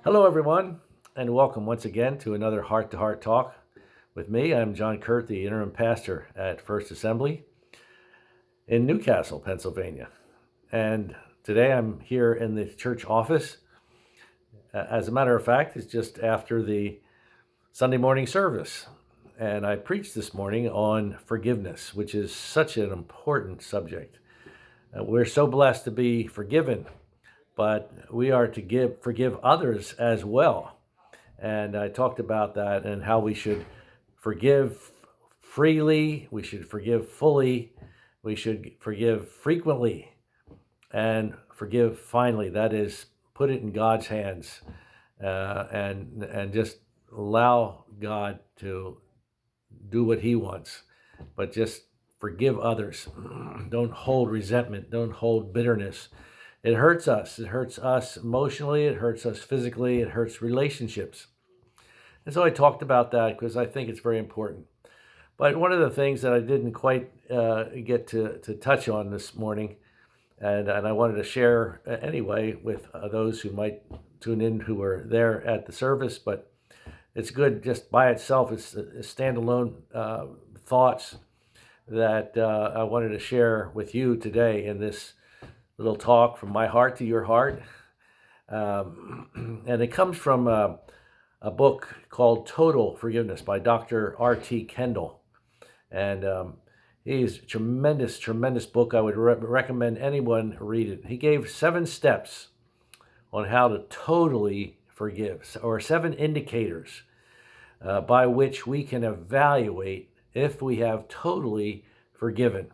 Hello, everyone, and welcome once again to another Heart to Heart Talk with me. I'm John Kuert, the interim pastor at First Assembly in Newcastle, Pennsylvania. And today I'm here in the church office. As a matter of fact, it's just after the Sunday morning service. And I preached this morning on forgiveness, which is such an important subject. We're so blessed to be forgiven, but we are to forgive others as well. And I talked about that and how we should forgive freely, we should forgive fully, we should forgive frequently, and forgive finally. That is, put it in God's hands, and just allow God to do what He wants. But just forgive others. Don't hold resentment. Don't hold bitterness. It hurts us. It hurts us emotionally. It hurts us physically. It hurts relationships. And so I talked about that because I think it's very important. But one of the things that I didn't quite get to touch on this morning, and I wanted to share anyway with those who might tune in who were there at the service, but it's good just by itself. It's standalone thoughts that I wanted to share with you today in this little talk from my heart to your heart. And it comes from a book called Total Forgiveness by Dr. R.T. Kendall. And he's a tremendous, tremendous book. I would recommend anyone read it. He gave 7 steps on how to totally forgive, or 7 indicators by which we can evaluate if we have totally forgiven.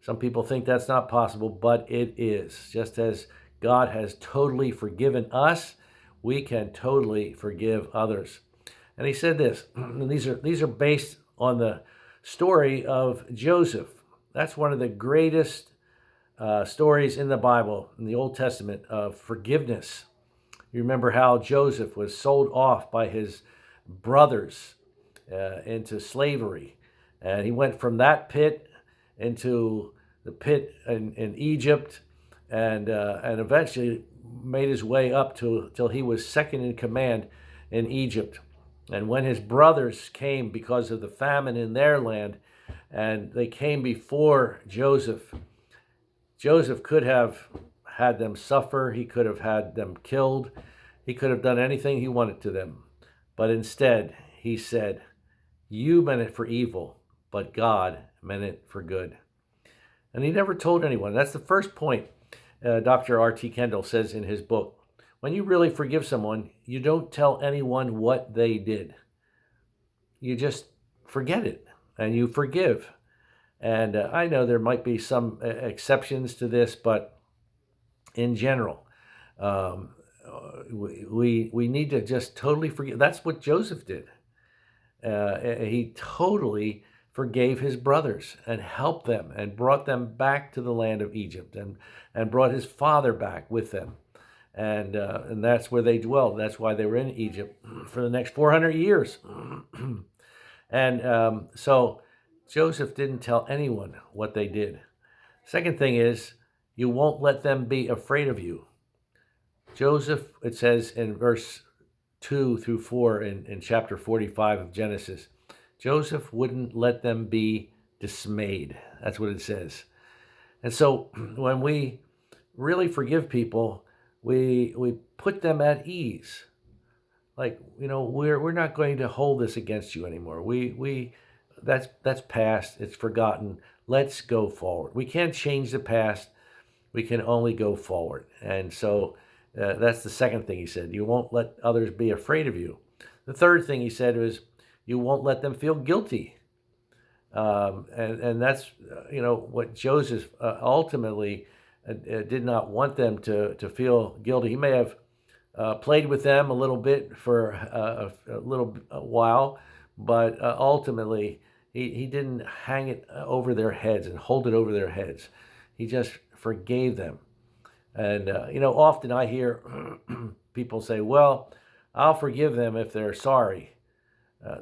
Some people think that's not possible, but it is. Just as God has totally forgiven us, we can totally forgive others. And he said this, and these are based on the story of Joseph. That's one of the greatest stories in the Bible, in the Old Testament, of forgiveness. You remember how Joseph was sold off by his brothers into slavery. And he went from that pit into the pit in Egypt, and eventually made his way up till he was second in command in Egypt. And when his brothers came because of the famine in their land, and they came before Joseph, Joseph could have had them suffer. He could have had them killed. He could have done anything he wanted to them. But instead, he said, "You meant it for evil, but God meant it for good." And he never told anyone. That's the first point Dr. R.T. Kendall says in his book. When you really forgive someone, you don't tell anyone what they did. You just forget it and you forgive. And I know there might be some exceptions to this, but in general, um, we need to just totally forgive. That's what Joseph did. He totally forgave his brothers and helped them and brought them back to the land of Egypt, and brought his father back with them. And that's where they dwelled. That's why they were in Egypt for the next 400 years. And so Joseph didn't tell anyone what they did. Second thing is, you won't let them be afraid of you. Joseph, it says in verse 2 through 4 in chapter 45 of Genesis, Joseph wouldn't let them be dismayed. That's what it says. And so when we really forgive people, we put them at ease. Like, we're not going to hold this against you anymore. That's past. It's forgotten. Let's go forward. We can't change the past. We can only go forward. And so that's the second thing he said. You won't let others be afraid of you. The third thing he said was, you won't let them feel guilty. And that's, what Joseph ultimately did not want them to feel guilty. He may have played with them a little bit for a little while, but ultimately he didn't hang it over their heads and hold it over their heads. He just forgave them. And, often I hear people say, well, I'll forgive them if they're sorry.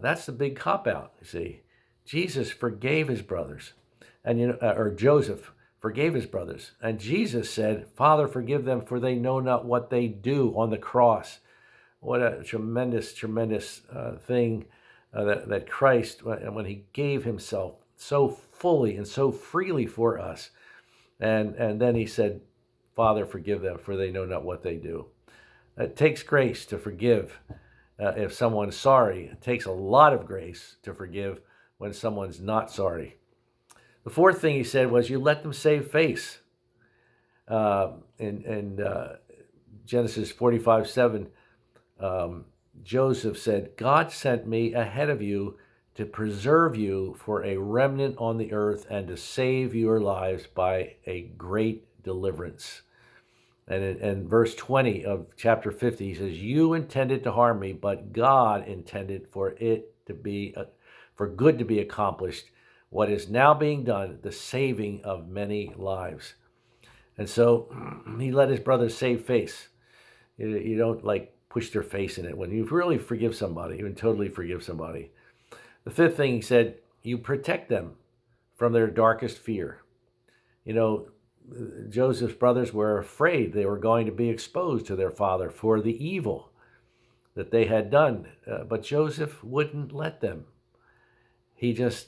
That's the big cop-out, you see. Jesus forgave his brothers, and or Joseph forgave his brothers. And Jesus said, "Father, forgive them, for they know not what they do," on the cross, what a tremendous, tremendous thing that Christ, when he gave himself so fully and so freely for us. And then he said, Father, forgive them, for they know not what they do. It takes grace to forgive if someone's sorry. It takes a lot of grace to forgive when someone's not sorry. The fourth thing he said was, you let them save face. In Genesis 45:7, Joseph said, God sent me ahead of you to preserve you for a remnant on the earth and to save your lives by a great deliverance. And in verse 20 of chapter 50, he says, you intended to harm me, but God intended for it to be, for good to be accomplished, what is now being done, the saving of many lives. And so he let his brothers save face. You don't like push their face in it. When you really forgive somebody, you can totally forgive somebody. The fifth thing he said, you protect them from their darkest fear. You know, Joseph's brothers were afraid they were going to be exposed to their father for the evil that they had done. But Joseph wouldn't let them. He just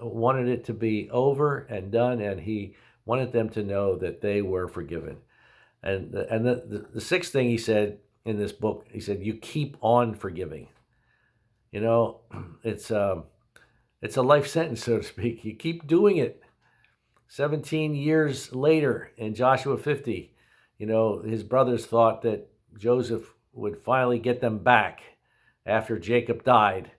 wanted it to be over and done, and he wanted them to know that they were forgiven. And the sixth thing he said in this book, he said, you keep on forgiving. You know, it's a life sentence, so to speak. You keep doing it. 17 years later in Joshua 50, you know, his brothers thought that Joseph would finally get them back after Jacob died.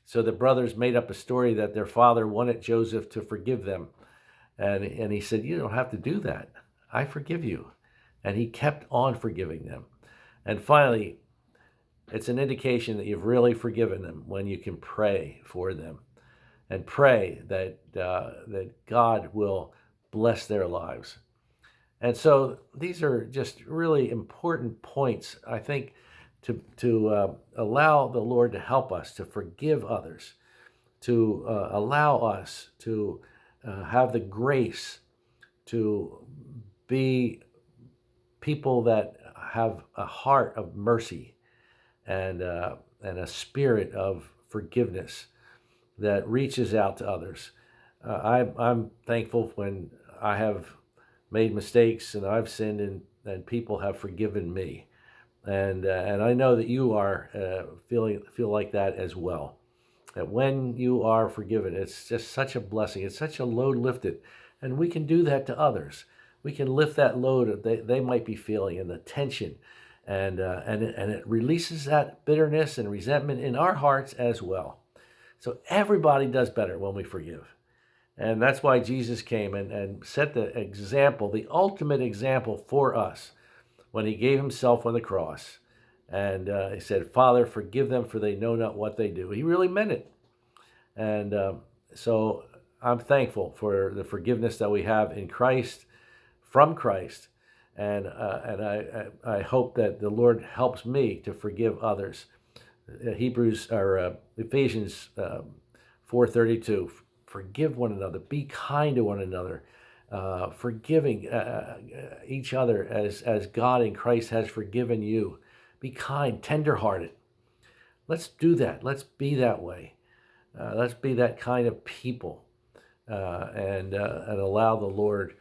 So the brothers made up a story that their father wanted Joseph to forgive them. And he said, you don't have to do that. I forgive you. And he kept on forgiving them. And finally, it's an indication that you've really forgiven them when you can pray for them and pray that God will bless their lives. And so these are just really important points, I think, to allow the Lord to help us to forgive others, to allow us to have the grace to be people that have a heart of mercy and a spirit of forgiveness that reaches out to others. I'm thankful when I have made mistakes and I've sinned and people have forgiven me. And I know that you are feel like that as well. That when you are forgiven, it's just such a blessing. It's such a load lifted. And we can do that to others. We can lift that load that they might be feeling and the tension. And it releases that bitterness and resentment in our hearts as well. So everybody does better when we forgive. And that's why Jesus came and set the example, the ultimate example for us when he gave himself on the cross. And he said, Father, forgive them, for they know not what they do. He really meant it. And so I'm thankful for the forgiveness that we have in Christ, from Christ. And I hope that the Lord helps me to forgive others. Ephesians 4:32, forgive one another, be kind to one another, forgiving each other as God in Christ has forgiven you. Be kind, tenderhearted. Let's do that. Let's be that way. Let's be that kind of people, and allow the Lord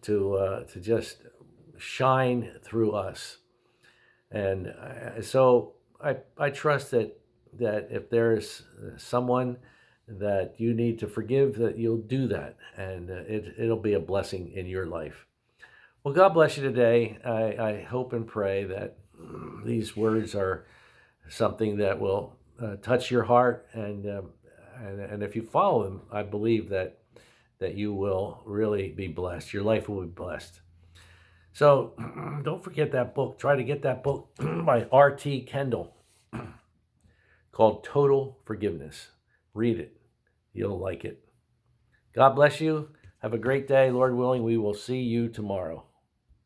to just shine through us. And so I trust that if there's someone that you need to forgive, that you'll do that, and it'll be a blessing in your life. Well, God bless you today. I hope and pray that these words are something that will touch your heart, and if you follow them, I believe that you will really be blessed. Your life will be blessed. So don't forget that book. Try to get that book by R.T. Kendall called Total Forgiveness. Read it. You'll like it. God bless you. Have a great day. Lord willing, we will see you tomorrow.